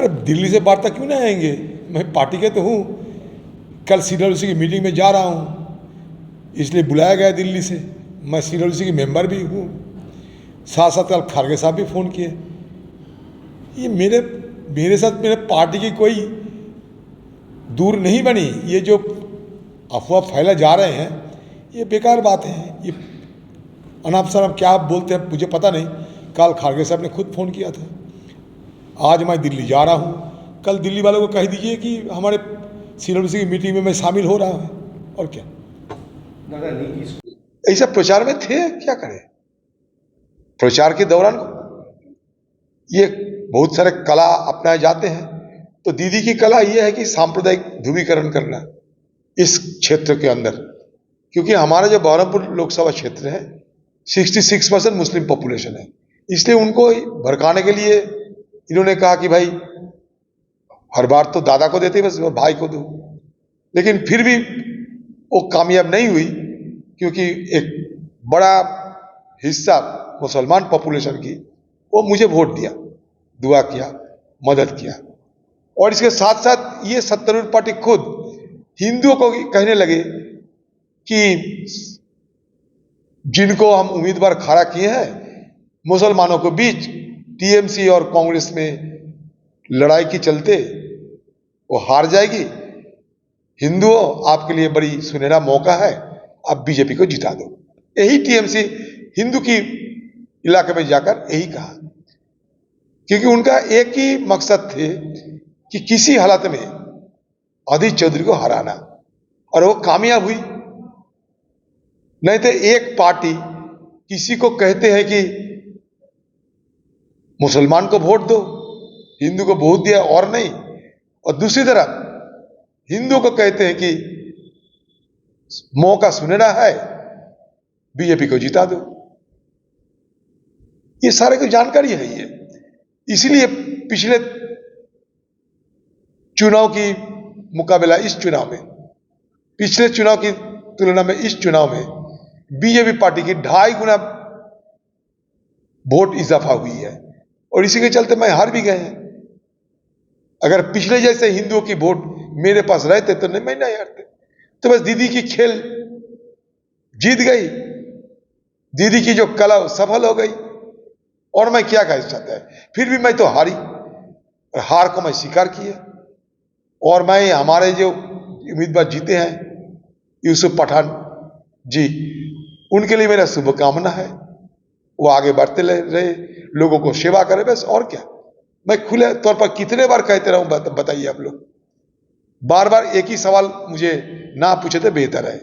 अरे दिल्ली से वार्ता क्यों नहीं आएंगे? मैं पार्टी के तो हूँ। कल सीडब्ल्यूसी की मीटिंग में जा रहा हूँ, इसलिए बुलाया गया दिल्ली से। मैं सीडब्ल्यूसी की मेंबर भी हूँ। साथ साथ कल खारगे साहब भी फ़ोन किए। ये मेरे साथ मेरे पार्टी की कोई दूर नहीं बनी। ये जो अफवाह फैला जा रहे हैं ये बेकार बातें हैं। ये अनाप शनाप क्या बोलते हैं मुझे पता नहीं। कल खारगे साहब ने खुद फ़ोन किया था। आज मैं दिल्ली जा रहा हूँ। कल दिल्ली वालों को कह दीजिए कि हमारे सीडब्ल्यूसी की मीटिंग में मैं शामिल हो रहा हूँ। और क्या ऐसा प्रचार में थे, क्या करें? प्रचार के दौरान ये बहुत सारे कला अपनाए जाते हैं। तो दीदी की कला ये है कि सांप्रदायिक ध्रुवीकरण करना इस क्षेत्र के अंदर, क्योंकि हमारा जो बहरमपुर लोकसभा क्षेत्र है 66% मुस्लिम पॉपुलेशन है। इसलिए उनको भड़काने के लिए इन्होंने कहा कि भाई हर बार तो दादा को देते बस भाई को दो। लेकिन फिर भी वो कामयाब नहीं हुई, क्योंकि एक बड़ा हिस्सा मुसलमान पॉपुलेशन की वो मुझे वोट दिया, दुआ किया, मदद किया। और इसके साथ साथ ये सत्तारूढ़ पार्टी खुद हिंदुओं को कहने लगे कि जिनको हम उम्मीदवार खड़ा किए हैं मुसलमानों के बीच टीएमसी और कांग्रेस में लड़ाई के चलते वो हार जाएगी। हिंदुओं, आपके लिए बड़ी सुनहरा मौका है, आप बीजेपी को जिता दो। यही टीएमसी हिंदू की इलाके में जाकर यही कहा, क्योंकि उनका एक ही मकसद थे कि किसी हालत में अधीर चौधरी को हराना, और वो कामयाब हुई। नहीं तो एक पार्टी किसी को कहते हैं कि मुसलमान को वोट दो, हिंदू को वोट दिया और नहीं, और दूसरी तरफ हिंदू को कहते हैं कि मौका सुनहरा है, बीजेपी को जिता दो। ये सारे को जानकारी है ये। इसलिए पिछले चुनाव की मुकाबला इस चुनाव में, पिछले चुनाव की तुलना में इस चुनाव में बीजेपी पार्टी की 2.5 गुना वोट इजाफा हुई है, और इसी के चलते मैं हार भी गए हैं। अगर पिछले जैसे हिंदुओं की वोट मेरे पास रहते तो मैं नहीं हारते। तो बस दीदी की खेल जीत गई, दीदी की जो कला सफल हो गई, और मैं क्या कह सकता है। फिर भी मैं तो हारी, और हार को मैं स्वीकार किया। और मैं हमारे जो उम्मीदवार जीते हैं यूसुफ पठान जी, उनके लिए मेरा शुभकामना है। वो आगे बढ़ते रहे, लोगों को सेवा करे, बस। और क्या, मैं खुले तौर पर कितने बार कहते रहूं, बताइए आप लोग। बार बार एक ही सवाल मुझे ना पूछे तो बेहतर है।